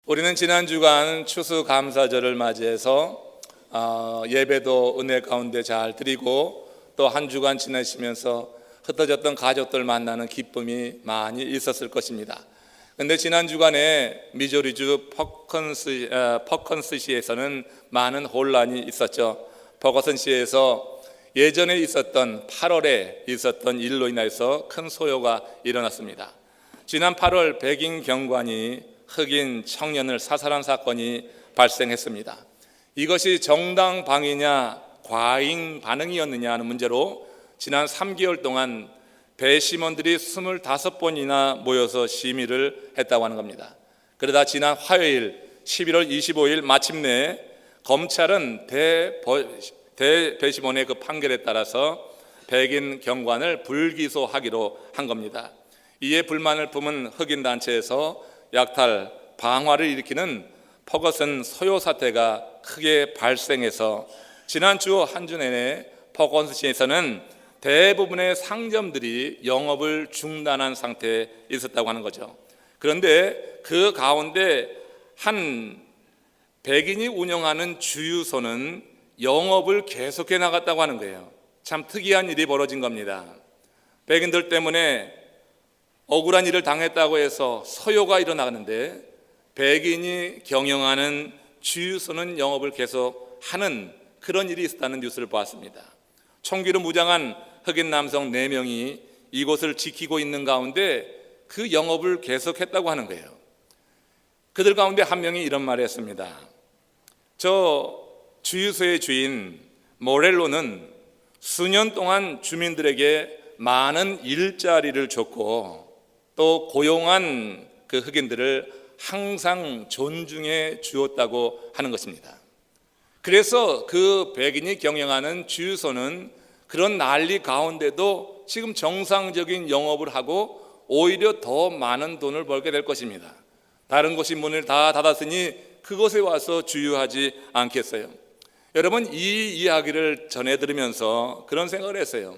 우리는 지난 주간 추수감사절을 맞이해서 예배도 은혜 가운데 잘 드리고 또 한 주간 지내시면서 흩어졌던 가족들 만나는 기쁨이 많이 있었을 것입니다. 그런데 지난 주간에 미조리주 퍼컨스시에서는 많은 혼란이 있었죠. 퍼거슨시에서 예전에 있었던 8월에 있었던 일로 인해서 큰 소요가 일어났습니다. 지난 8월 백인 경관이 흑인 청년을 사살한 사건이 발생했습니다. 이것이 정당 방위냐 과잉 반응이었느냐 하는 문제로 지난 3개월 동안 배심원들이 25번이나 모여서 심의를 했다고 하는 겁니다. 그러다 지난 화요일 11월 25일 마침내 검찰은 대배심원의 그 판결에 따라서 백인 경관을 불기소하기로 한 겁니다. 이에 불만을 품은 흑인 단체에서 약탈, 방화를 일으키는 퍼거슨 소요 사태가 크게 발생해서 지난주 한 주 내내 퍼거슨시에서는 대부분의 상점들이 영업을 중단한 상태에 있었다고 하는 거죠. 그런데 그 가운데 한 백인이 운영하는 주유소는 영업을 계속해 나갔다고 하는 거예요. 참 특이한 일이 벌어진 겁니다. 백인들 때문에 억울한 일을 당했다고 해서 소요가 일어나는데 백인이 경영하는 주유소는 영업을 계속하는 그런 일이 있었다는 뉴스를 보았습니다. 총기로 무장한 흑인 남성 4명이 이곳을 지키고 있는 가운데 그 영업을 계속했다고 하는 거예요. 그들 가운데 한 명이 이런 말을 했습니다. 저 주유소의 주인 모렐로는 수년 동안 주민들에게 많은 일자리를 줬고 또 고용한 그 흑인들을 항상 존중해 주었다고 하는 것입니다. 그래서 그 백인이 경영하는 주유소는 그런 난리 가운데도 지금 정상적인 영업을 하고 오히려 더 많은 돈을 벌게 될 것입니다. 다른 곳이 문을 다 닫았으니 그곳에 와서 주유하지 않겠어요? 여러분, 이 이야기를 전해 들으면서 그런 생각을 했어요.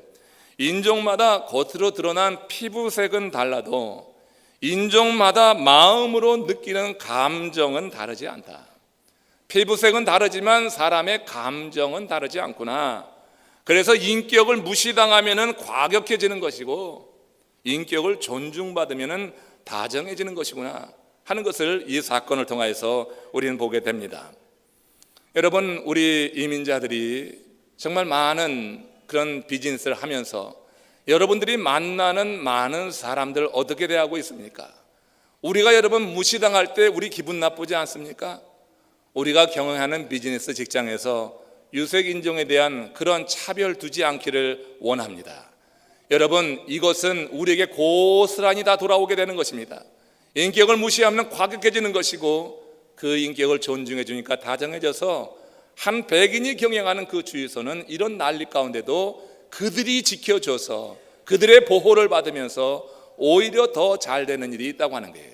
인종마다 겉으로 드러난 피부색은 달라도 인종마다 마음으로 느끼는 감정은 다르지 않다. 피부색은 다르지만 사람의 감정은 다르지 않구나. 그래서 인격을 무시당하면 과격해지는 것이고 인격을 존중받으면 다정해지는 것이구나 하는 것을 이 사건을 통해서 우리는 보게 됩니다. 여러분, 우리 이민자들이 정말 많은 그런 비즈니스를 하면서 여러분들이 만나는 많은 사람들 어떻게 대하고 있습니까? 우리가 여러분 무시당할 때 우리 기분 나쁘지 않습니까? 우리가 경영하는 비즈니스 직장에서 유색인종에 대한 그런 차별 두지 않기를 원합니다. 여러분, 이것은 우리에게 고스란히 다 돌아오게 되는 것입니다. 인격을 무시하면 과격해지는 것이고 그 인격을 존중해 주니까 다정해져서 한 백인이 경영하는 그 주유소는 이런 난리 가운데도 그들이 지켜줘서 그들의 보호를 받으면서 오히려 더 잘 되는 일이 있다고 하는 거예요.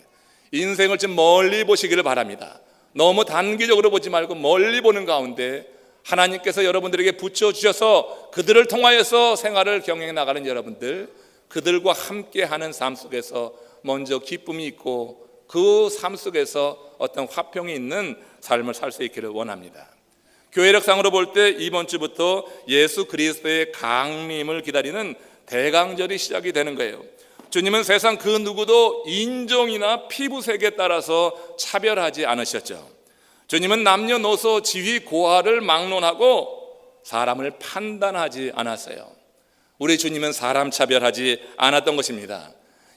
인생을 좀 멀리 보시기를 바랍니다. 너무 단기적으로 보지 말고 멀리 보는 가운데 하나님께서 여러분들에게 붙여주셔서 그들을 통하여서 생활을 경영해 나가는 여러분들, 그들과 함께하는 삶 속에서 먼저 기쁨이 있고 그 삶 속에서 어떤 화평이 있는 삶을 살 수 있기를 원합니다. 교회력상으로 볼 때 이번 주부터 예수 그리스도의 강림을 기다리는 대강절이 시작이 되는 거예요. 주님은 세상 그 누구도 인종이나 피부색에 따라서 차별하지 않으셨죠. 주님은 남녀노소 지위 고하를 막론하고 사람을 판단하지 않았어요. 우리 주님은 사람 차별하지 않았던 것입니다.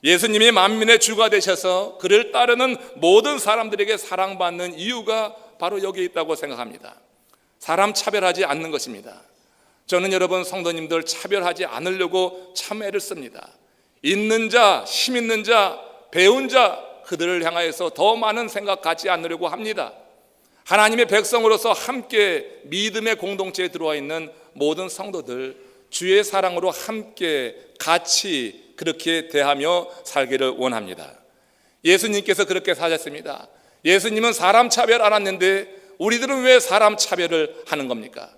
예수님이 만민의 주가 되셔서 그를 따르는 모든 사람들에게 사랑받는 이유가 바로 여기에 있다고 생각합니다. 사람 차별하지 않는 것입니다. 저는 여러분 성도님들 차별하지 않으려고 참 애를 씁니다. 있는 자, 힘 있는 자, 배운 자 그들을 향하여서 더 많은 생각 갖지 않으려고 합니다. 하나님의 백성으로서 함께 믿음의 공동체에 들어와 있는 모든 성도들 주의 사랑으로 함께 같이 그렇게 대하며 살기를 원합니다. 예수님께서 그렇게 사셨습니다. 예수님은 사람 차별 안 했는데 우리들은 왜 사람 차별을 하는 겁니까?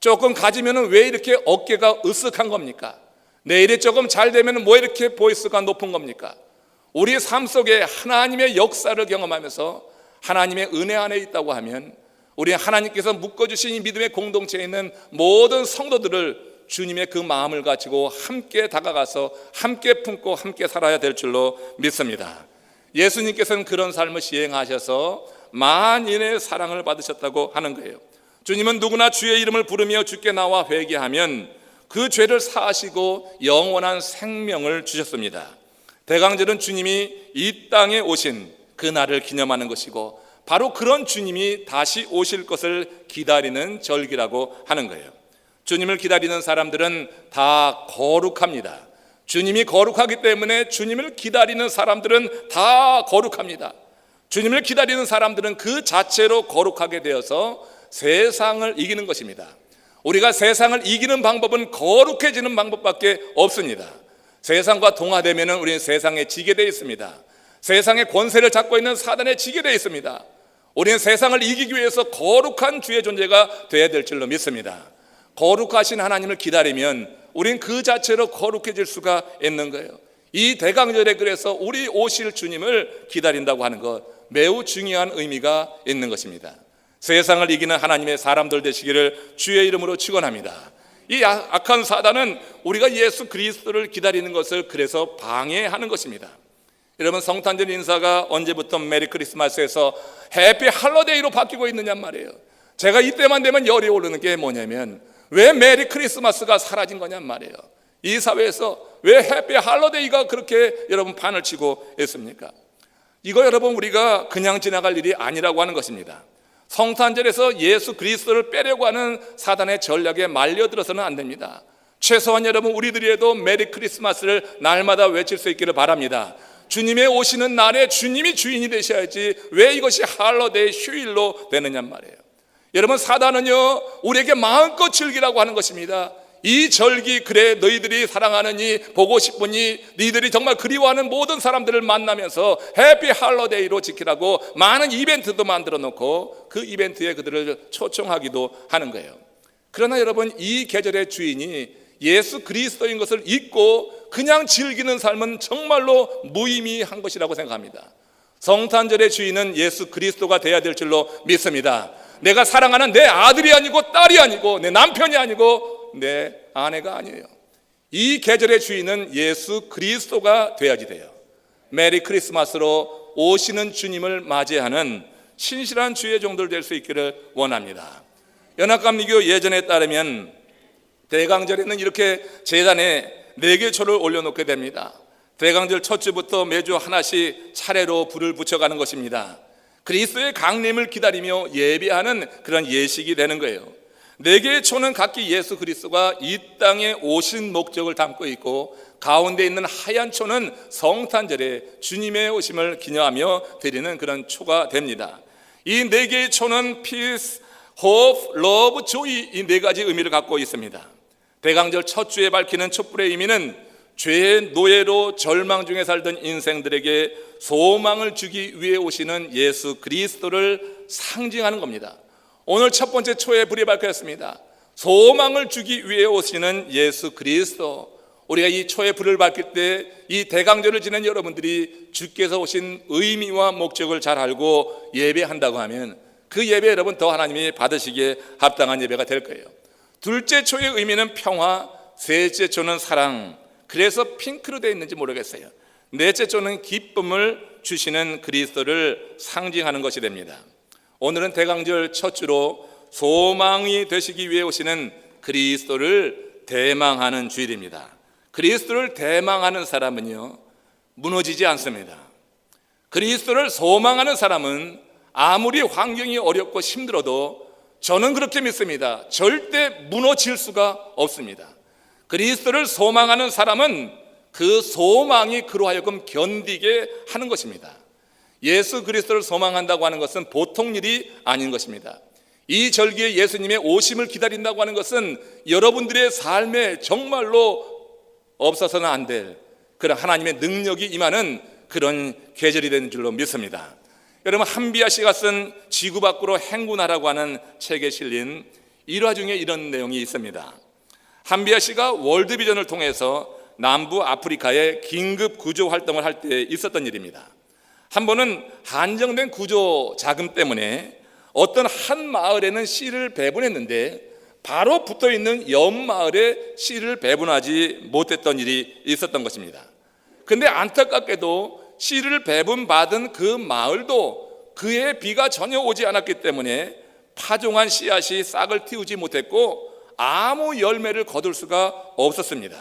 조금 가지면 왜 이렇게 어깨가 으쓱한 겁니까? 내일이 조금 잘 되면 뭐 이렇게 보이스가 높은 겁니까? 우리 삶 속에 하나님의 역사를 경험하면서 하나님의 은혜 안에 있다고 하면 우리 하나님께서 묶어주신 이 믿음의 공동체에 있는 모든 성도들을 주님의 그 마음을 가지고 함께 다가가서 함께 품고 함께 살아야 될 줄로 믿습니다. 예수님께서는 그런 삶을 시행하셔서 만인의 사랑을 받으셨다고 하는 거예요. 주님은 누구나 주의 이름을 부르며 주께 나와 회개하면 그 죄를 사하시고 영원한 생명을 주셨습니다. 대강절은 주님이 이 땅에 오신 그날을 기념하는 것이고 바로 그런 주님이 다시 오실 것을 기다리는 절기라고 하는 거예요. 주님을 기다리는 사람들은 다 거룩합니다. 주님이 거룩하기 때문에 주님을 기다리는 사람들은 다 거룩합니다. 주님을 기다리는 사람들은 그 자체로 거룩하게 되어서 세상을 이기는 것입니다. 우리가 세상을 이기는 방법은 거룩해지는 방법밖에 없습니다. 세상과 동화되면 우리는 세상에 지게 되어 있습니다. 세상의 권세를 잡고 있는 사단에 지게 되어 있습니다. 우리는 세상을 이기기 위해서 거룩한 주의 존재가 되어야 될 줄로 믿습니다. 거룩하신 하나님을 기다리면 우린 그 자체로 거룩해질 수가 있는 거예요. 이 대강절에 그래서 우리 오실 주님을 기다린다고 하는 것 매우 중요한 의미가 있는 것입니다. 세상을 이기는 하나님의 사람들 되시기를 주의 이름으로 축원합니다. 이 악한 사단은 우리가 예수 그리스도를 기다리는 것을 그래서 방해하는 것입니다. 여러분, 성탄절 인사가 언제부터 메리 크리스마스에서 해피 할로데이로 바뀌고 있느냐 말이에요. 제가 이때만 되면 열이 오르는 게 뭐냐면 왜 메리 크리스마스가 사라진 거냐 말이에요. 이 사회에서 왜 해피 할로데이가 그렇게 여러분 판을 치고 있습니까? 이거 여러분 우리가 그냥 지나갈 일이 아니라고 하는 것입니다. 성탄절에서 예수 그리스도를 빼려고 하는 사단의 전략에 말려들어서는 안 됩니다. 최소한 여러분 우리들이라도 메리 크리스마스를 날마다 외칠 수 있기를 바랍니다. 주님의 오시는 날에 주님이 주인이 되셔야지 왜 이것이 할로데이 휴일로 되느냐 말이에요. 여러분, 사단은요 우리에게 마음껏 즐기라고 하는 것입니다. 이 절기, 그래 너희들이 사랑하느니 보고 싶으니 너희들이 정말 그리워하는 모든 사람들을 만나면서 해피 할로데이로 지키라고 많은 이벤트도 만들어 놓고 그 이벤트에 그들을 초청하기도 하는 거예요. 그러나 여러분, 이 계절의 주인이 예수 그리스도인 것을 잊고 그냥 즐기는 삶은 정말로 무의미한 것이라고 생각합니다. 성탄절의 주인은 예수 그리스도가 되어야 될 줄로 믿습니다. 내가 사랑하는 내 아들이 아니고 딸이 아니고 내 남편이 아니고 내 아내가 아니에요. 이 계절의 주인은 예수 그리스도가 돼야지 돼요. 메리 크리스마스로 오시는 주님을 맞이하는 신실한 주의 종들 될 수 있기를 원합니다. 연합감리교 예전에 따르면 대강절에는 이렇게 제단에 4개 초를 올려놓게 됩니다. 대강절 첫 주부터 매주 하나씩 차례로 불을 붙여가는 것입니다. 그리스도의 강림을 기다리며 예배하는 그런 예식이 되는 거예요. 4개의 초는 각기 예수 그리스도가 이 땅에 오신 목적을 담고 있고, 가운데 있는 하얀 초는 성탄절에 주님의 오심을 기념하며 드리는 그런 초가 됩니다. 이 4개의 초는 peace, hope, love, joy, 이 4가지 의미를 갖고 있습니다. 대강절 첫 주에 밝히는 촛불의 의미는 죄의 노예로 절망 중에 살던 인생들에게 소망을 주기 위해 오시는 예수 그리스도를 상징하는 겁니다. 오늘 첫 번째 초에 불이 밝혔습니다. 소망을 주기 위해 오시는 예수 그리스도. 우리가 이 초에 불을 밝힐 때 이 대강절을 지낸 여러분들이 주께서 오신 의미와 목적을 잘 알고 예배한다고 하면 그 예배 여러분 더 하나님이 받으시기에 합당한 예배가 될 거예요. 둘째 초의 의미는 평화, 셋째 초는 사랑. 그래서 핑크로 되어 있는지 모르겠어요. 넷째 초는 기쁨을 주시는 그리스도를 상징하는 것이 됩니다. 오늘은 대강절 첫 주로 소망이 되시기 위해 오시는 그리스도를 대망하는 주일입니다. 그리스도를 대망하는 사람은요 무너지지 않습니다. 그리스도를 소망하는 사람은 아무리 환경이 어렵고 힘들어도 저는 그렇게 믿습니다. 절대 무너질 수가 없습니다. 그리스도를 소망하는 사람은 그 소망이 그로 하여금 견디게 하는 것입니다. 예수 그리스도를 소망한다고 하는 것은 보통 일이 아닌 것입니다. 이 절기에 예수님의 오심을 기다린다고 하는 것은 여러분들의 삶에 정말로 없어서는 안 될 그런 하나님의 능력이 임하는 그런 계절이 되는 줄로 믿습니다. 여러분, 한비아 씨가 쓴 지구 밖으로 행군하라고 하는 책에 실린 일화 중에 이런 내용이 있습니다. 한비아 씨가 월드비전을 통해서 남부 아프리카에 긴급 구조 활동을 할 때 있었던 일입니다. 한 번은 한정된 구조 자금 때문에 어떤 한 마을에는 씨를 배분했는데 바로 붙어있는 옆 마을에 씨를 배분하지 못했던 일이 있었던 것입니다. 그런데 안타깝게도 씨를 배분받은 그 마을도 그해 비가 전혀 오지 않았기 때문에 파종한 씨앗이 싹을 틔우지 못했고 아무 열매를 거둘 수가 없었습니다.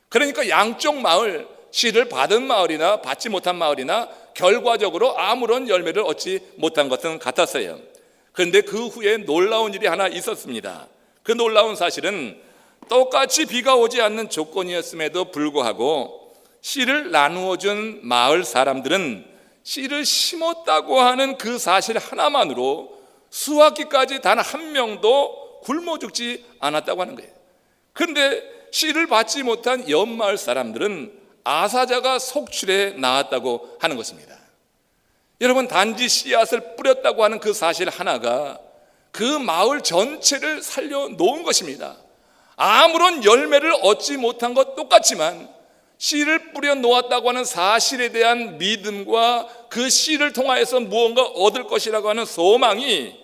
그러니까 양쪽 마을, 씨를 받은 마을이나 받지 못한 마을이나 결과적으로 아무런 열매를 얻지 못한 것은 같았어요. 그런데 그 후에 놀라운 일이 하나 있었습니다. 그 놀라운 사실은 똑같이 비가 오지 않는 조건이었음에도 불구하고 씨를 나누어 준 마을 사람들은 씨를 심었다고 하는 그 사실 하나만으로 수확기까지 단 한 명도 굶어 죽지 않았다고 하는 거예요. 그런데 씨를 받지 못한 옆 마을 사람들은 아사자가 속출해 나왔다고 하는 것입니다. 여러분, 단지 씨앗을 뿌렸다고 하는 그 사실 하나가 그 마을 전체를 살려놓은 것입니다. 아무런 열매를 얻지 못한 것 똑같지만 씨를 뿌려 놓았다고 하는 사실에 대한 믿음과 그 씨를 통하여서 무언가 얻을 것이라고 하는 소망이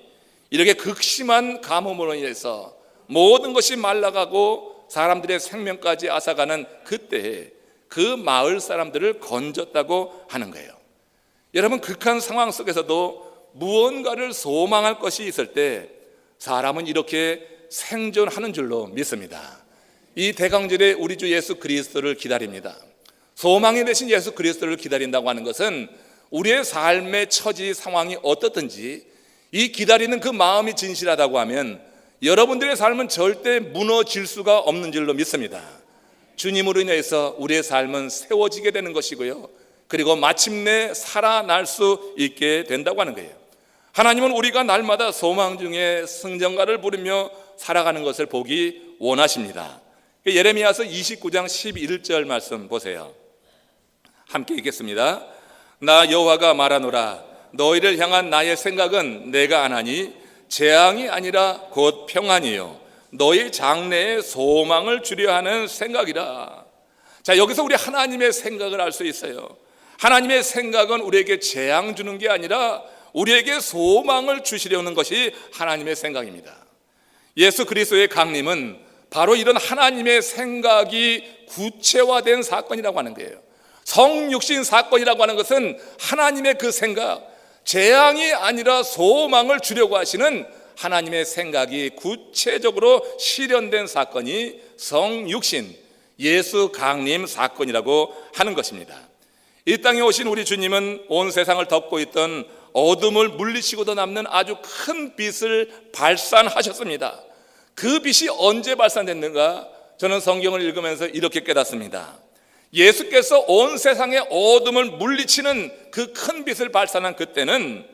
이렇게 극심한 가뭄으로 인해서 모든 것이 말라가고 사람들의 생명까지 앗아가는 그때에 그 마을 사람들을 건졌다고 하는 거예요. 여러분, 극한 상황 속에서도 무언가를 소망할 것이 있을 때 사람은 이렇게 생존하는 줄로 믿습니다. 이 대강절에 우리 주 예수 그리스도를 기다립니다. 소망이 되신 예수 그리스도를 기다린다고 하는 것은 우리의 삶의 처지 상황이 어떻든지 이 기다리는 그 마음이 진실하다고 하면 여러분들의 삶은 절대 무너질 수가 없는 줄로 믿습니다. 주님으로 인해서 우리의 삶은 세워지게 되는 것이고요, 그리고 마침내 살아날 수 있게 된다고 하는 거예요. 하나님은 우리가 날마다 소망 중에 승전가를 부르며 살아가는 것을 보기 원하십니다. 예레미야서 29장 11절 말씀 보세요. 함께 읽겠습니다. 나 여호와가 말하노라. 너희를 향한 나의 생각은 내가 아나니 재앙이 아니라 곧 평안이요 너희 장래에 소망을 주려 하는 생각이라. 자, 여기서 우리 하나님의 생각을 알 수 있어요. 하나님의 생각은 우리에게 재앙 주는 게 아니라 우리에게 소망을 주시려는 것이 하나님의 생각입니다. 예수 그리스도의 강림은 바로 이런 하나님의 생각이 구체화된 사건이라고 하는 거예요. 성육신 사건이라고 하는 것은 하나님의 그 생각, 재앙이 아니라 소망을 주려고 하시는 하나님의 생각이 구체적으로 실현된 사건이 성육신, 예수 강림 사건이라고 하는 것입니다. 이 땅에 오신 우리 주님은 온 세상을 덮고 있던 어둠을 물리치고도 남는 아주 큰 빛을 발산하셨습니다. 그 빛이 언제 발산됐는가? 저는 성경을 읽으면서 이렇게 깨닫습니다. 예수께서 온 세상의 어둠을 물리치는 그 큰 빛을 발산한 그때는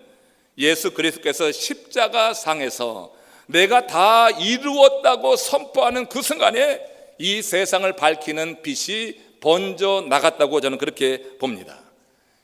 예수 그리스도께서 십자가상에서 내가 다 이루었다고 선포하는 그 순간에 이 세상을 밝히는 빛이 번져 나갔다고 저는 그렇게 봅니다.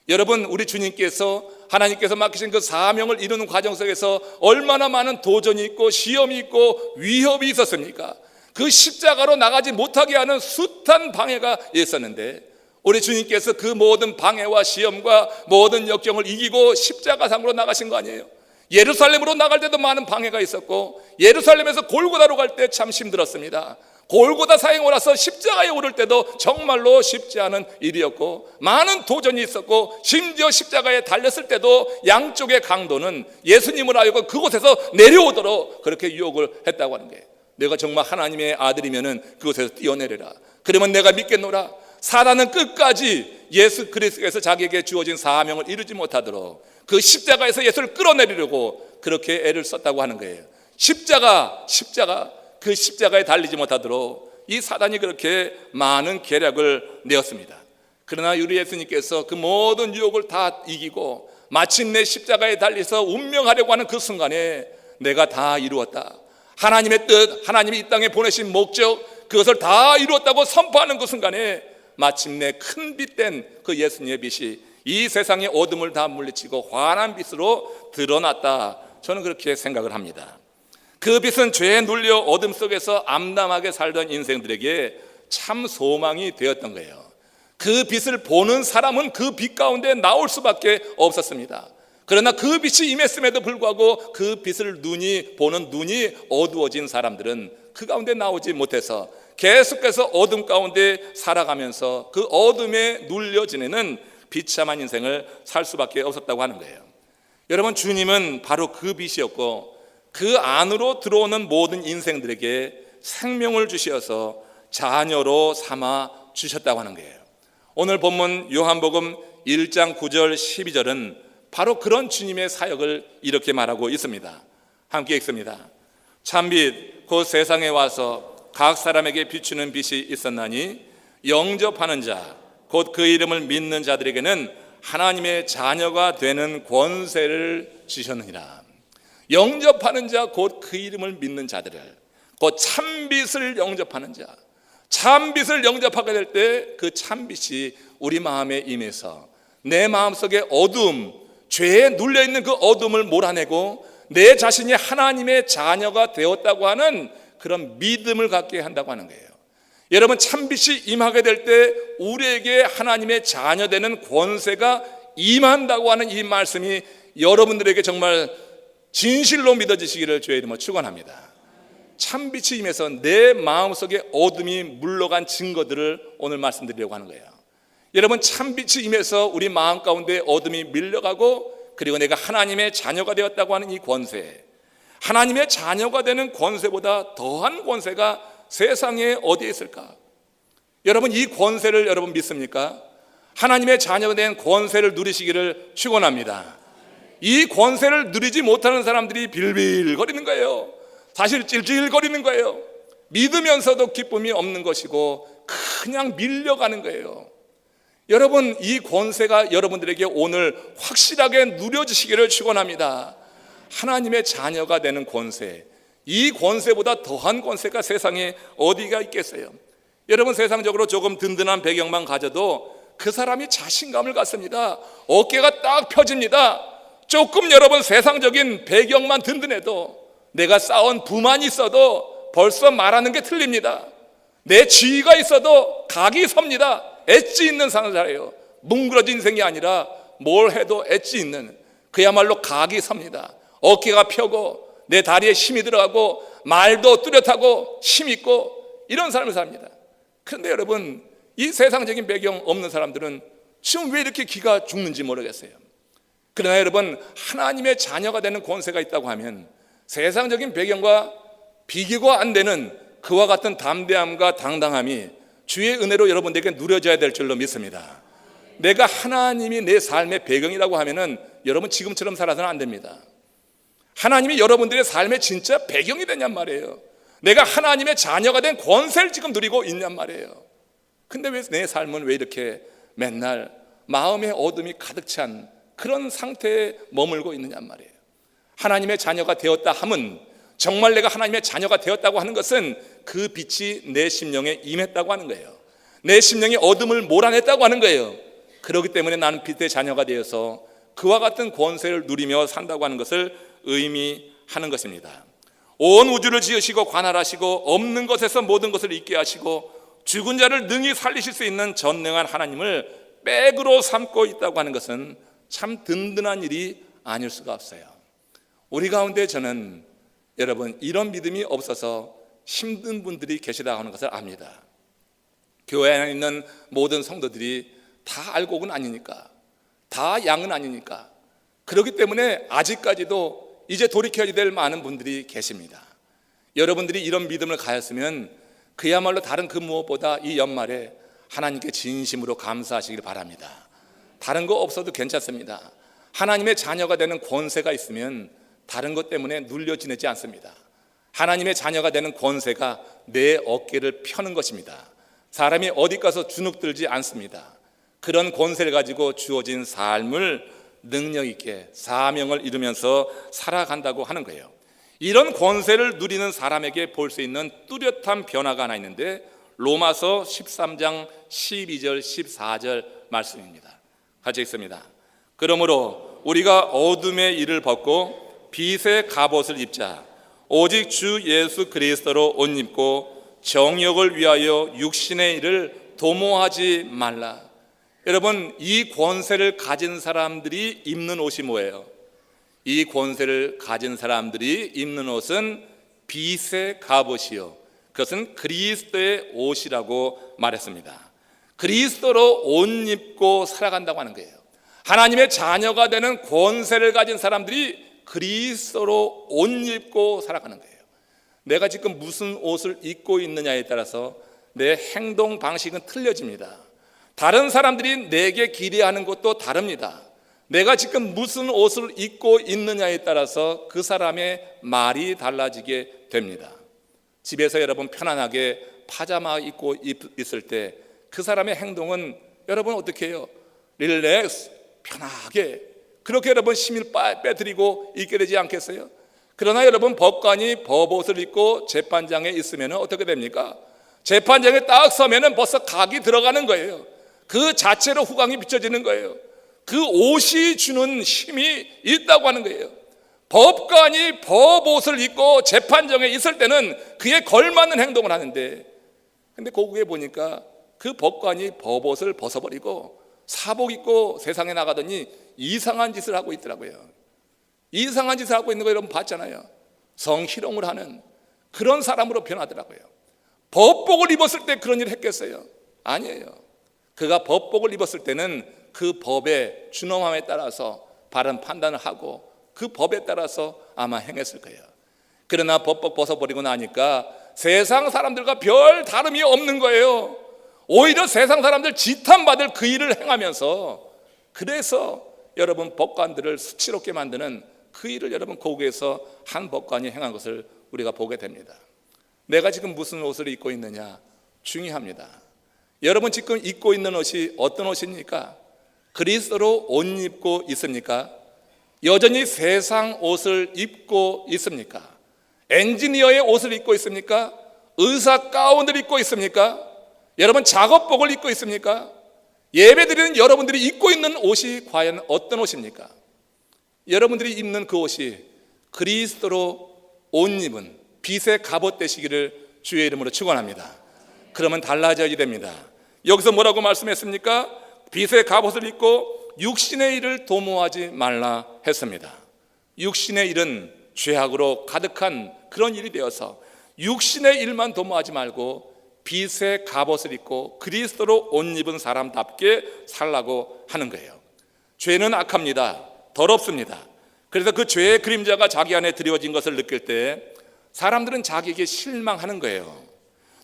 여러분, 우리 주님께서 하나님께서 맡기신 그 사명을 이루는 과정 속에서 얼마나 많은 도전이 있고 시험이 있고 위협이 있었습니까? 그 십자가로 나가지 못하게 하는 숱한 방해가 있었는데 우리 주님께서 그 모든 방해와 시험과 모든 역경을 이기고 십자가상으로 나가신 거 아니에요? 예루살렘으로 나갈 때도 많은 방해가 있었고 예루살렘에서 골고다로 갈 때 참 힘들었습니다. 골고다 사행을 와서 십자가에 오를 때도 정말로 쉽지 않은 일이었고 많은 도전이 있었고 심지어 십자가에 달렸을 때도 양쪽의 강도는 예수님을 하여금 그곳에서 내려오도록 그렇게 유혹을 했다고 하는 거예요. 내가 정말 하나님의 아들이면은 그곳에서 뛰어내려라. 그러면 내가 믿겠노라. 사단은 끝까지 예수 그리스도께서 자기에게 주어진 사명을 이루지 못하도록 그 십자가에서 예수를 끌어내리려고 그렇게 애를 썼다고 하는 거예요. 십자가 그 십자가에 달리지 못하도록 이 사단이 그렇게 많은 계략을 내었습니다. 그러나 우리 예수님께서 그 모든 유혹을 다 이기고 마침내 십자가에 달려서 운명하려고 하는 그 순간에 내가 다 이루었다. 하나님의 뜻, 하나님이 이 땅에 보내신 목적, 그것을 다 이루었다고 선포하는 그 순간에 마침내 큰 빛된 그 예수님의 빛이 이 세상의 어둠을 다 물리치고 환한 빛으로 드러났다. 저는 그렇게 생각을 합니다. 그 빛은 죄에 눌려 어둠 속에서 암담하게 살던 인생들에게 참 소망이 되었던 거예요. 그 빛을 보는 사람은 그 빛 가운데 나올 수밖에 없었습니다. 그러나 그 빛이 임했음에도 불구하고 그 빛을 보는 눈이 어두워진 사람들은 그 가운데 나오지 못해서 계속해서 어둠 가운데 살아가면서 그 어둠에 눌려 지내는 비참한 인생을 살 수밖에 없었다고 하는 거예요. 여러분, 주님은 바로 그 빛이었고 그 안으로 들어오는 모든 인생들에게 생명을 주셔서 자녀로 삼아 주셨다고 하는 거예요. 오늘 본문 요한복음 1장 9절 12절은 바로 그런 주님의 사역을 이렇게 말하고 있습니다. 함께 읽습니다. 참빛 곧 세상에 와서 각 사람에게 비추는 빛이 있었나니 영접하는 자 곧 그 이름을 믿는 자들에게는 하나님의 자녀가 되는 권세를 주셨느니라. 영접하는 자 곧 그 이름을 믿는 자들을, 곧 참빛을 영접하는 자, 참빛을 영접하게 될 때 그 참빛이 우리 마음에 임해서 내 마음속의 어둠, 죄에 눌려있는 그 어둠을 몰아내고 내 자신이 하나님의 자녀가 되었다고 하는 그런 믿음을 갖게 한다고 하는 거예요. 여러분, 참빛이 임하게 될 때 우리에게 하나님의 자녀 되는 권세가 임한다고 하는 이 말씀이 여러분들에게 정말 진실로 믿어지시기를 주의 이름으로 축원합니다. 참빛이 임해서 내 마음속에 어둠이 물러간 증거들을 오늘 말씀드리려고 하는 거예요. 여러분, 참빛이 임해서 우리 마음 가운데 어둠이 밀려가고 그리고 내가 하나님의 자녀가 되었다고 하는 이 권세, 하나님의 자녀가 되는 권세보다 더한 권세가 세상에 어디에 있을까? 여러분, 이 권세를 여러분 믿습니까? 하나님의 자녀가 된 권세를 누리시기를 축원합니다. 이 권세를 누리지 못하는 사람들이 빌빌거리는 거예요. 사실 찔찔거리는 거예요. 믿으면서도 기쁨이 없는 것이고 그냥 밀려가는 거예요. 여러분, 이 권세가 여러분들에게 오늘 확실하게 누려지시기를 축원합니다. 하나님의 자녀가 되는 권세, 이 권세보다 더한 권세가 세상에 어디가 있겠어요? 여러분, 세상적으로 조금 든든한 배경만 가져도 그 사람이 자신감을 갖습니다. 어깨가 딱 펴집니다. 조금 여러분 세상적인 배경만 든든해도, 내가 쌓은 부만이 있어도 벌써 말하는 게 틀립니다. 내 지위가 있어도 각이 섭니다. 엣지 있는 사람이에요. 뭉그러진 인생이 아니라 뭘 해도 엣지 있는, 그야말로 각이 섭니다. 어깨가 펴고 내 다리에 힘이 들어가고 말도 뚜렷하고 힘 있고 이런 삶을 삽니다. 그런데 여러분, 이 세상적인 배경 없는 사람들은 지금 왜 이렇게 기가 죽는지 모르겠어요. 그러나 여러분, 하나님의 자녀가 되는 권세가 있다고 하면 세상적인 배경과 비교가 안 되는 그와 같은 담대함과 당당함이 주의 은혜로 여러분들에게 누려져야 될 줄로 믿습니다. 내가 하나님이 내 삶의 배경이라고 하면은 여러분 지금처럼 살아서는 안 됩니다. 하나님이 여러분들의 삶의 진짜 배경이 되냔 말이에요. 내가 하나님의 자녀가 된 권세를 지금 누리고 있냔 말이에요. 근데 왜 내 삶은 왜 이렇게 맨날 마음의 어둠이 가득 찬 그런 상태에 머물고 있느냔 말이에요. 하나님의 자녀가 되었다 함은, 정말 내가 하나님의 자녀가 되었다고 하는 것은 그 빛이 내 심령에 임했다고 하는 거예요. 내 심령의 어둠을 몰아냈다고 하는 거예요. 그렇기 때문에 나는 빛의 자녀가 되어서 그와 같은 권세를 누리며 산다고 하는 것을 의미하는 것입니다. 온 우주를 지으시고 관할하시고 없는 것에서 모든 것을 있게 하시고 죽은 자를 능히 살리실 수 있는 전능한 하나님을 백으로 삼고 있다고 하는 것은 참 든든한 일이 아닐 수가 없어요. 우리 가운데 저는 여러분 이런 믿음이 없어서 힘든 분들이 계시다고 하는 것을 압니다. 교회 안에 있는 모든 성도들이 다 알곡은 아니니까, 다 양은 아니니까, 그렇기 때문에 아직까지도 이제 돌이켜야 될 많은 분들이 계십니다. 여러분들이 이런 믿음을 가졌으면 그야말로 다른 그 무엇보다 이 연말에 하나님께 진심으로 감사하시길 바랍니다. 다른 거 없어도 괜찮습니다. 하나님의 자녀가 되는 권세가 있으면 다른 것 때문에 눌려 지내지 않습니다. 하나님의 자녀가 되는 권세가 내 어깨를 펴는 것입니다. 사람이 어디 가서 주눅들지 않습니다. 그런 권세를 가지고 주어진 삶을 능력 있게 사명을 이루면서 살아간다고 하는 거예요. 이런 권세를 누리는 사람에게 볼 수 있는 뚜렷한 변화가 하나 있는데 로마서 13장 12절 14절 말씀입니다. 같이 읽습니다. 그러므로 우리가 어둠의 일을 벗고 빛의 갑옷을 입자. 오직 주 예수 그리스도로 옷 입고 정욕을 위하여 육신의 일을 도모하지 말라. 여러분, 이 권세를 가진 사람들이 입는 옷이 뭐예요? 이 권세를 가진 사람들이 입는 옷은 빛의 갑옷이요, 그것은 그리스도의 옷이라고 말했습니다. 그리스도로 옷 입고 살아간다고 하는 거예요. 하나님의 자녀가 되는 권세를 가진 사람들이 그리스도로 옷 입고 살아가는 거예요. 내가 지금 무슨 옷을 입고 있느냐에 따라서 내 행동 방식은 틀려집니다. 다른 사람들이 내게 기대하는 것도 다릅니다. 내가 지금 무슨 옷을 입고 있느냐에 따라서 그 사람의 말이 달라지게 됩니다. 집에서 여러분 편안하게 파자마 입고 있을 때 그 사람의 행동은 여러분 어떻게 해요? 릴렉스, 편하게, 그렇게 여러분 힘을 빼드리고 있게 되지 않겠어요? 그러나 여러분, 법관이 법옷을 입고 재판장에 있으면 어떻게 됩니까? 재판장에 딱 서면 벌써 각이 들어가는 거예요. 그 자체로 후광이 비춰지는 거예요. 그 옷이 주는 힘이 있다고 하는 거예요. 법관이 법옷을 입고 재판정에 있을 때는 그에 걸맞는 행동을 하는데, 근데 고국에 보니까 그 법관이 법옷을 벗어버리고 사복 입고 세상에 나가더니 이상한 짓을 하고 있더라고요. 이상한 짓을 하고 있는 거 여러분 봤잖아요. 성희롱을 하는 그런 사람으로 변하더라고요. 법복을 입었을 때 그런 일을 했겠어요? 아니에요. 그가 법복을 입었을 때는 그 법의 준엄함에 따라서 바른 판단을 하고 그 법에 따라서 아마 행했을 거예요. 그러나 법복 벗어버리고 나니까 세상 사람들과 별 다름이 없는 거예요. 오히려 세상 사람들 지탄받을 그 일을 행하면서, 그래서 여러분 법관들을 수치롭게 만드는 그 일을 여러분 고국에서 한 법관이 행한 것을 우리가 보게 됩니다. 내가 지금 무슨 옷을 입고 있느냐 중요합니다. 여러분 지금 입고 있는 옷이 어떤 옷입니까? 그리스도로 옷 입고 있습니까? 여전히 세상 옷을 입고 있습니까? 엔지니어의 옷을 입고 있습니까? 의사 가운을 입고 있습니까? 여러분 작업복을 입고 있습니까? 예배드리는 여러분들이 입고 있는 옷이 과연 어떤 옷입니까? 여러분들이 입는 그 옷이 그리스도로 옷 입은 빛의 갑옷 되시기를 주의 이름으로 축원합니다. 그러면 달라져야 됩니다. 여기서 뭐라고 말씀했습니까? 빛의 갑옷을 입고 육신의 일을 도모하지 말라 했습니다. 육신의 일은 죄악으로 가득한 그런 일이 되어서 육신의 일만 도모하지 말고 빛의 갑옷을 입고 그리스도로 옷 입은 사람답게 살라고 하는 거예요. 죄는 악합니다. 더럽습니다. 그래서 그 죄의 그림자가 자기 안에 드리워진 것을 느낄 때 사람들은 자기에게 실망하는 거예요.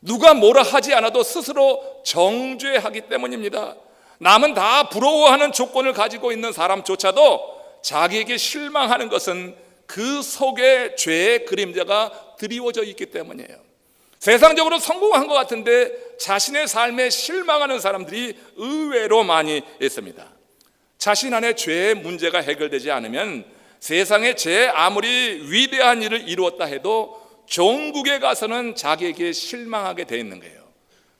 누가 뭐라 하지 않아도 스스로 정죄하기 때문입니다. 남은 다 부러워하는 조건을 가지고 있는 사람조차도 자기에게 실망하는 것은 그 속에 죄의 그림자가 드리워져 있기 때문이에요. 세상적으로 성공한 것 같은데 자신의 삶에 실망하는 사람들이 의외로 많이 있습니다. 자신 안에 죄의 문제가 해결되지 않으면 세상에 제 아무리 위대한 일을 이루었다 해도 종국에 가서는 자기에게 실망하게 돼 있는 거예요.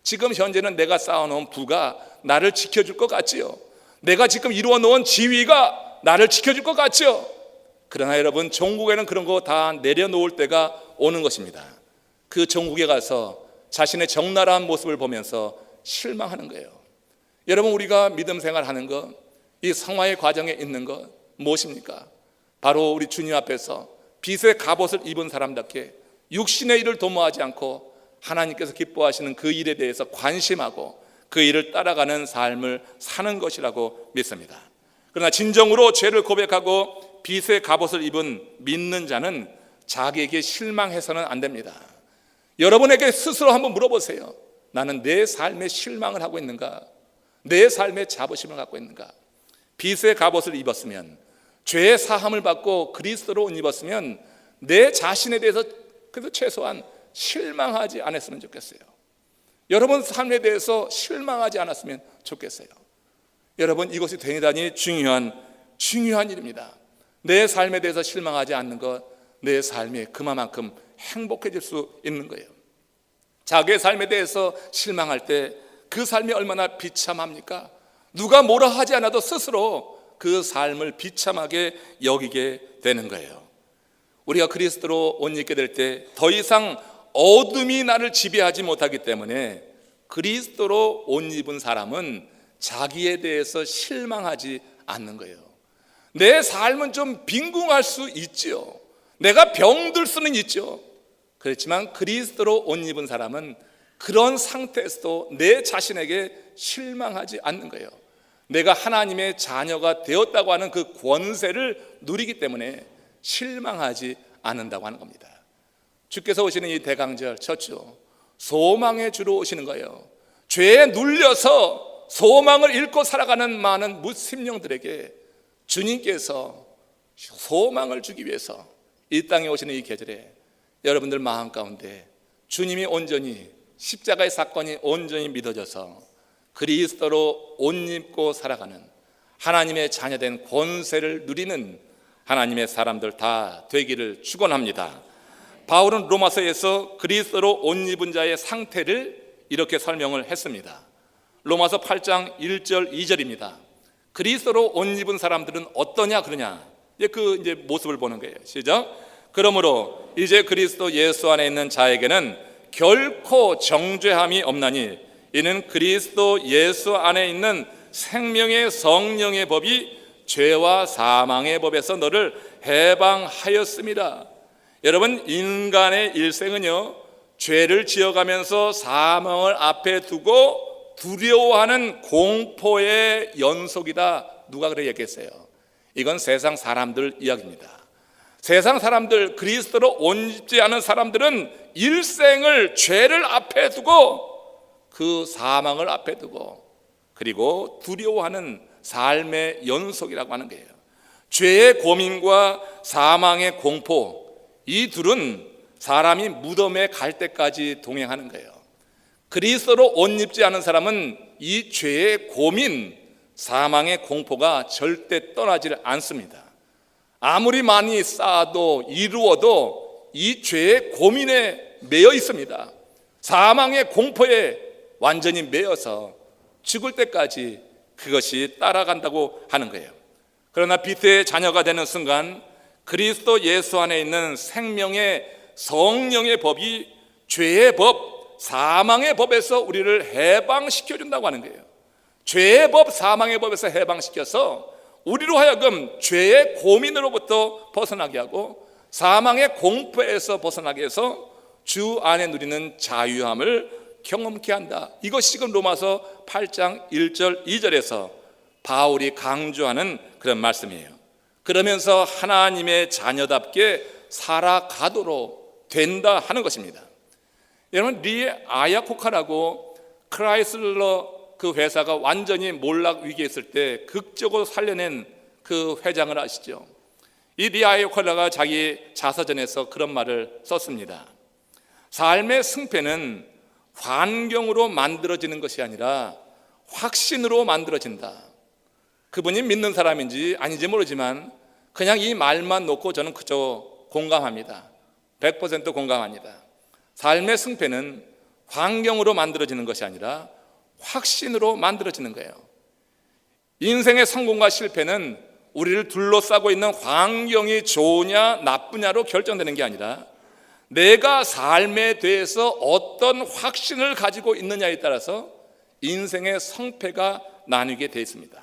지금 현재는 내가 쌓아놓은 부가 나를 지켜줄 것 같지요. 내가 지금 이루어 놓은 지위가 나를 지켜줄 것 같죠. 그러나 여러분, 종국에는 그런 거 다 내려놓을 때가 오는 것입니다. 그 종국에 가서 자신의 적나라한 모습을 보면서 실망하는 거예요. 여러분, 우리가 믿음 생활하는 것, 이 성화의 과정에 있는 것 무엇입니까? 바로 우리 주님 앞에서 빛의 갑옷을 입은 사람답게 육신의 일을 도모하지 않고 하나님께서 기뻐하시는 그 일에 대해서 관심하고 그 일을 따라가는 삶을 사는 것이라고 믿습니다. 그러나 진정으로 죄를 고백하고 빛의 갑옷을 입은 믿는 자는 자기에게 실망해서는 안 됩니다. 여러분에게 스스로 한번 물어보세요. 나는 내 삶에 실망을 하고 있는가? 내 삶에 자부심을 갖고 있는가? 빛의 갑옷을 입었으면, 죄의 사함을 받고 그리스도로 옷 입었으면 내 자신에 대해서 그래도 최소한 실망하지 않았으면 좋겠어요. 여러분 삶에 대해서 실망하지 않았으면 좋겠어요. 여러분, 이것이 대단히 중요한 일입니다. 내 삶에 대해서 실망하지 않는 것, 내 삶이 그만큼 행복해질 수 있는 거예요. 자기의 삶에 대해서 실망할 때 그 삶이 얼마나 비참합니까? 누가 뭐라 하지 않아도 스스로 그 삶을 비참하게 여기게 되는 거예요. 우리가 그리스도로 옷 입게 될 때 더 이상 어둠이 나를 지배하지 못하기 때문에 그리스도로 옷 입은 사람은 자기에 대해서 실망하지 않는 거예요. 내 삶은 좀 빈궁할 수 있죠. 내가 병들 수는 있죠. 그렇지만 그리스도로 옷 입은 사람은 그런 상태에서도 내 자신에게 실망하지 않는 거예요. 내가 하나님의 자녀가 되었다고 하는 그 권세를 누리기 때문에 실망하지 않는다고 하는 겁니다. 주께서 오시는 이 대강절 첫 주, 소망의 주로 오시는 거예요. 죄에 눌려서 소망을 잃고 살아가는 많은 무심령들에게 주님께서 소망을 주기 위해서 이 땅에 오시는 이 계절에 여러분들 마음 가운데 주님이 온전히 십자가의 사건이 온전히 믿어져서 그리스도로 옷 입고 살아가는 하나님의 자녀된 권세를 누리는 하나님의 사람들 다 되기를 축원합니다. 바울은 로마서에서 그리스도로 옷 입은 자의 상태를 이렇게 설명을 했습니다. 로마서 8장 1절 2절입니다. 그리스도로 옷 입은 사람들은 어떠냐 그러냐, 이제 모습을 보는 거예요. 시작. 그러므로 이제 그리스도 예수 안에 있는 자에게는 결코 정죄함이 없나니 이는 그리스도 예수 안에 있는 생명의 성령의 법이 죄와 사망의 법에서 너를 해방하였습니다. 여러분, 인간의 일생은요, 죄를 지어가면서 사망을 앞에 두고 두려워하는 공포의 연속이다. 누가 그래 얘기했어요? 이건 세상 사람들 이야기입니다. 세상 사람들, 그리스도로 옷 입지 않은 사람들은 일생을 죄를 앞에 두고 그 사망을 앞에 두고 그리고 두려워하는 삶의 연속이라고 하는 거예요. 죄의 고민과 사망의 공포, 이 둘은 사람이 무덤에 갈 때까지 동행하는 거예요. 그리스도로 옷 입지 않은 사람은 이 죄의 고민, 사망의 공포가 절대 떠나질 않습니다. 아무리 많이 쌓아도 이루어도 이 죄의 고민에 매여 있습니다. 사망의 공포에 완전히 매여서 죽을 때까지 그것이 따라간다고 하는 거예요. 그러나 빛의 자녀가 되는 순간 그리스도 예수 안에 있는 생명의 성령의 법이 죄의 법, 사망의 법에서 우리를 해방시켜준다고 하는 거예요. 죄의 법, 사망의 법에서 해방시켜서 우리로 하여금 죄의 고민으로부터 벗어나게 하고 사망의 공포에서 벗어나게 해서 주 안에 누리는 자유함을 경험케 한다. 이것이 지금 로마서 8장 1절 2절에서 바울이 강조하는 그런 말씀이에요. 그러면서 하나님의 자녀답게 살아가도록 된다 하는 것입니다. 여러분, 리 아야코카라고 크라이슬러 그 회사가 완전히 몰락 위기에 있을 때 극적으로 살려낸 그 회장을 아시죠? 이 리 아야코카가 자기 자서전에서 그런 말을 썼습니다. 삶의 승패는 환경으로 만들어지는 것이 아니라 확신으로 만들어진다. 그분이 믿는 사람인지 아닌지 모르지만 그냥 이 말만 놓고 저는 그저 공감합니다. 100% 공감합니다. 삶의 승패는 환경으로 만들어지는 것이 아니라 확신으로 만들어지는 거예요. 인생의 성공과 실패는 우리를 둘러싸고 있는 환경이 좋으냐 나쁘냐로 결정되는 게 아니라 내가 삶에 대해서 어떤 확신을 가지고 있느냐에 따라서 인생의 성패가 나뉘게 되어 있습니다.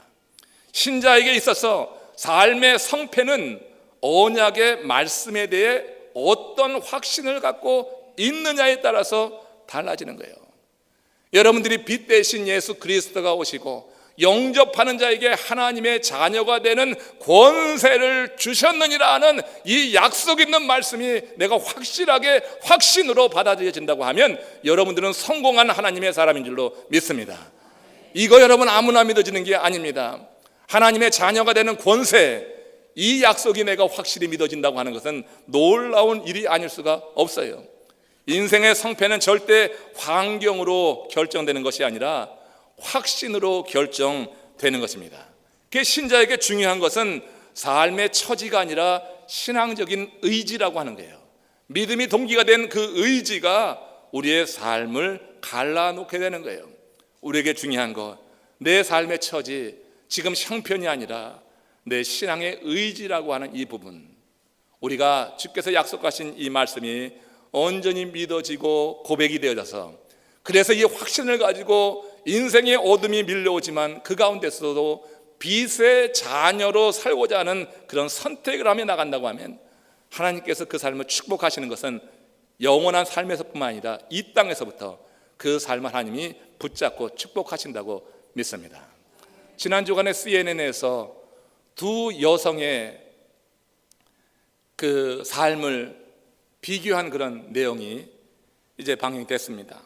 신자에게 있어서 삶의 성패는 언약의 말씀에 대해 어떤 확신을 갖고 있느냐에 따라서 달라지는 거예요. 여러분들이 빛 대신 예수 그리스도가 오시고 영접하는 자에게 하나님의 자녀가 되는 권세를 주셨느니라 하는 이 약속 있는 말씀이 내가 확실하게 확신으로 받아들여진다고 하면 여러분들은 성공한 하나님의 사람인 줄로 믿습니다. 이거 여러분 아무나 믿어지는 게 아닙니다. 하나님의 자녀가 되는 권세, 이 약속이 내가 확실히 믿어진다고 하는 것은 놀라운 일이 아닐 수가 없어요. 인생의 성패는 절대 환경으로 결정되는 것이 아니라 확신으로 결정되는 것입니다. 그 신자에게 중요한 것은 삶의 처지가 아니라 신앙적인 의지라고 하는 거예요. 믿음이 동기가 된 그 의지가 우리의 삶을 갈라놓게 되는 거예요. 우리에게 중요한 것, 내 삶의 처지, 지금 형편이 아니라 내 신앙의 의지라고 하는 이 부분, 우리가 주께서 약속하신 이 말씀이 온전히 믿어지고 고백이 되어져서 그래서 이 확신을 가지고 인생의 어둠이 밀려오지만 그 가운데서도 빛의 자녀로 살고자 하는 그런 선택을 하며 나간다고 하면 하나님께서 그 삶을 축복하시는 것은 영원한 삶에서뿐만 아니라 이 땅에서부터 그 삶을 하나님이 붙잡고 축복하신다고 믿습니다. 지난 주간에 CNN에서 두 여성의 그 삶을 비교한 그런 내용이 이제 방영됐습니다.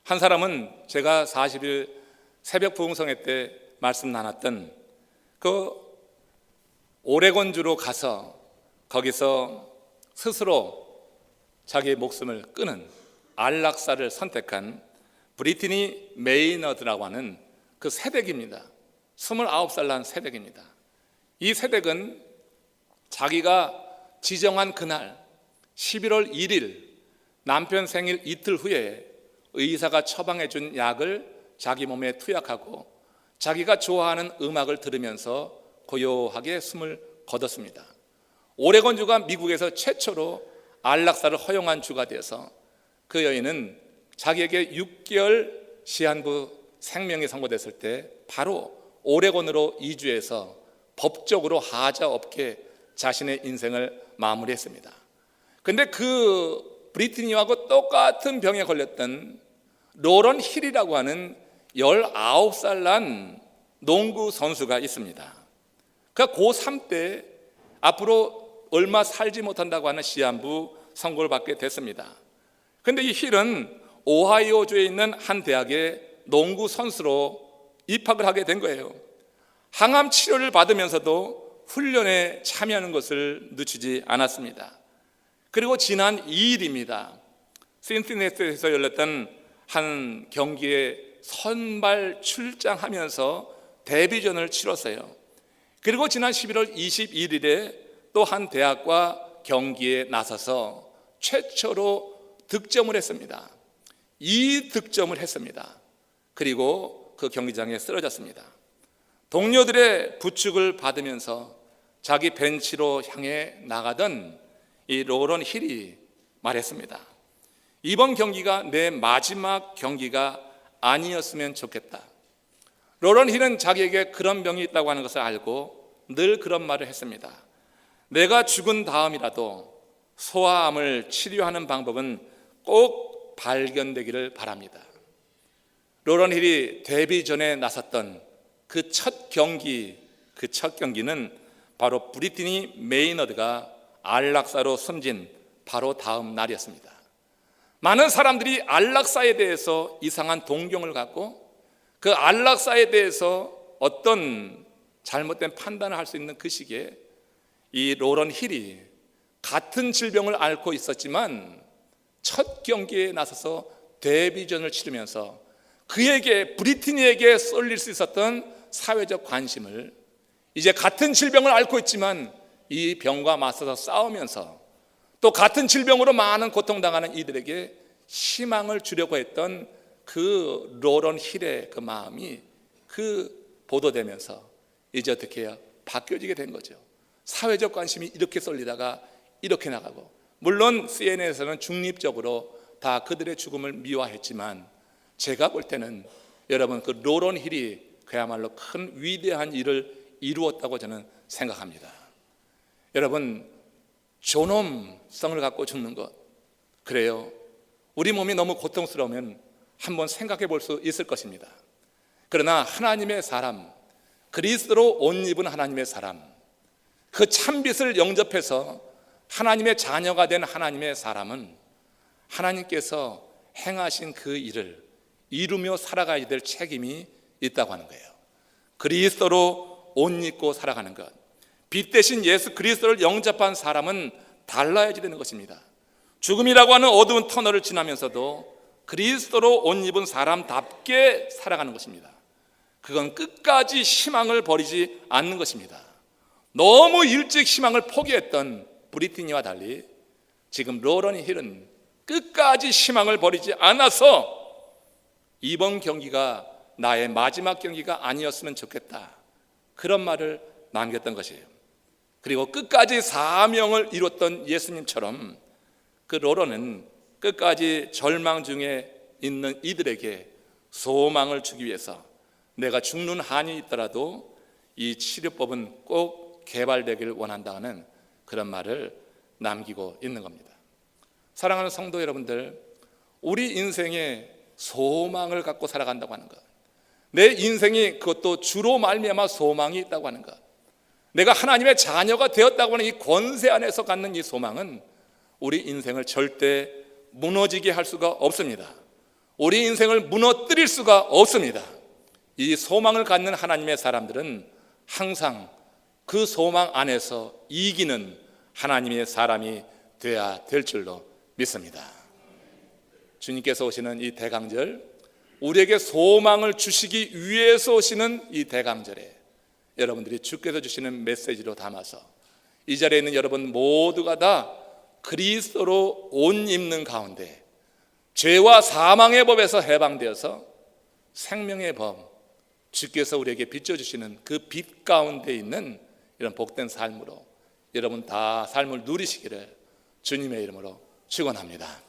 한 사람은 제가 40일 새벽 부흥성회 때 말씀 나눴던 그 오레곤주로 가서 거기서 스스로 자기의 목숨을 끊은 안락사를 선택한 브리트니 메이너드라고 하는 그 세댁입니다. 29살 난 세댁입니다. 이 세댁은 자기가 지정한 그날 11월 1일 남편 생일 이틀 후에 의사가 처방해 준 약을 자기 몸에 투약하고 자기가 좋아하는 음악을 들으면서 고요하게 숨을 거뒀습니다. 오레곤주가 미국에서 최초로 안락사를 허용한 주가 되어서 그 여인은 자기에게 6개월 시한부 생명이 선고됐을 때 바로 오레곤으로 이주해서 법적으로 하자 없게 자신의 인생을 마무리했습니다. 근데 그 브리트니하고 똑같은 병에 걸렸던 로런 힐이라고 하는 19살 난 농구 선수가 있습니다. 그러니까 고3 때 앞으로 얼마 살지 못한다고 하는 시한부 선고를 받게 됐습니다. 그런데 이 힐은 오하이오주에 있는 한 대학에 농구 선수로 입학을 하게 된 거예요. 항암 치료를 받으면서도 훈련에 참여하는 것을 늦추지 않았습니다. 그리고 지난 2일입니다. 신시내티에서 열렸던 한 경기에 선발 출장하면서 데뷔전을 치렀어요. 그리고 지난 11월 21일에 또 한 대학과 경기에 나서서 최초로 득점을 했습니다. 2득점을 했습니다. 그리고 그 경기장에 쓰러졌습니다. 동료들의 부축을 받으면서 자기 벤치로 향해 나가던 이 로런 힐이 말했습니다. 이번 경기가 내 마지막 경기가 아니었으면 좋겠다. 로런 힐은 자기에게 그런 병이 있다고 하는 것을 알고 늘 그런 말을 했습니다. 내가 죽은 다음이라도 소아암을 치료하는 방법은 꼭 발견되기를 바랍니다. 로런 힐이 데뷔 전에 나섰던 그 첫 경기는 바로 브리트니 메이너드가 안락사로 숨진 바로 다음 날이었습니다. 많은 사람들이 안락사에 대해서 이상한 동경을 갖고 그 안락사에 대해서 어떤 잘못된 판단을 할 수 있는 그 시기에 이 로런 힐이 같은 질병을 앓고 있었지만 첫 경기에 나서서 데뷔전을 치르면서 그에게 브리트니에게 쏠릴 수 있었던 사회적 관심을 이제 같은 질병을 앓고 있지만 이 병과 맞서서 싸우면서 또 같은 질병으로 많은 고통당하는 이들에게 희망을 주려고 했던 그 로런 힐의 그 마음이 그 보도되면서 이제 어떻게 해요? 바뀌어지게 된 거죠. 사회적 관심이 이렇게 쏠리다가 이렇게 나가고, 물론 CNN에서는 중립적으로 다 그들의 죽음을 미화했지만 제가 볼 때는 여러분 그 로런 힐이 그야말로 큰 위대한 일을 이루었다고 저는 생각합니다. 여러분 존엄성을 갖고 죽는 것, 그래요. 우리 몸이 너무 고통스러우면 한번 생각해 볼 수 있을 것입니다. 그러나 하나님의 사람, 그리스도로 옷 입은 하나님의 사람, 그 참빛을 영접해서 하나님의 자녀가 된 하나님의 사람은 하나님께서 행하신 그 일을 이루며 살아가야 될 책임이 있다고 하는 거예요. 그리스도로 옷 입고 살아가는 것, 빛 대신 예수 그리스도를 영접한 사람은 달라야지 되는 것입니다. 죽음이라고 하는 어두운 터널을 지나면서도 그리스도로 옷 입은 사람답게 살아가는 것입니다. 그건 끝까지 희망을 버리지 않는 것입니다. 너무 일찍 희망을 포기했던 브리트니와 달리 지금 로런 힐은 끝까지 희망을 버리지 않아서 이번 경기가 나의 마지막 경기가 아니었으면 좋겠다, 그런 말을 남겼던 것이에요. 그리고 끝까지 사명을 이뤘던 예수님처럼 그 로런은 끝까지 절망 중에 있는 이들에게 소망을 주기 위해서 내가 죽는 한이 있더라도 이 치료법은 꼭 개발되길 원한다는 그런 말을 남기고 있는 겁니다. 사랑하는 성도 여러분들, 우리 인생에 소망을 갖고 살아간다고 하는 것, 내 인생이 그것도 주로 말미암아 소망이 있다고 하는 것, 내가 하나님의 자녀가 되었다고 하는 이 권세 안에서 갖는 이 소망은 우리 인생을 절대 무너지게 할 수가 없습니다. 우리 인생을 무너뜨릴 수가 없습니다. 이 소망을 갖는 하나님의 사람들은 항상 그 소망 안에서 이기는 하나님의 사람이 되어야 될 줄로 믿습니다. 주님께서 오시는 이 대강절, 우리에게 소망을 주시기 위해서 오시는 이 대강절에 여러분들이 주께서 주시는 메시지로 담아서 이 자리에 있는 여러분 모두가 다 그리스도로 옷 입는 가운데 죄와 사망의 법에서 해방되어서 생명의 법, 주께서 우리에게 비춰주시는 그 빛 가운데 있는 이런 복된 삶으로 여러분 다 삶을 누리시기를 주님의 이름으로 축원합니다.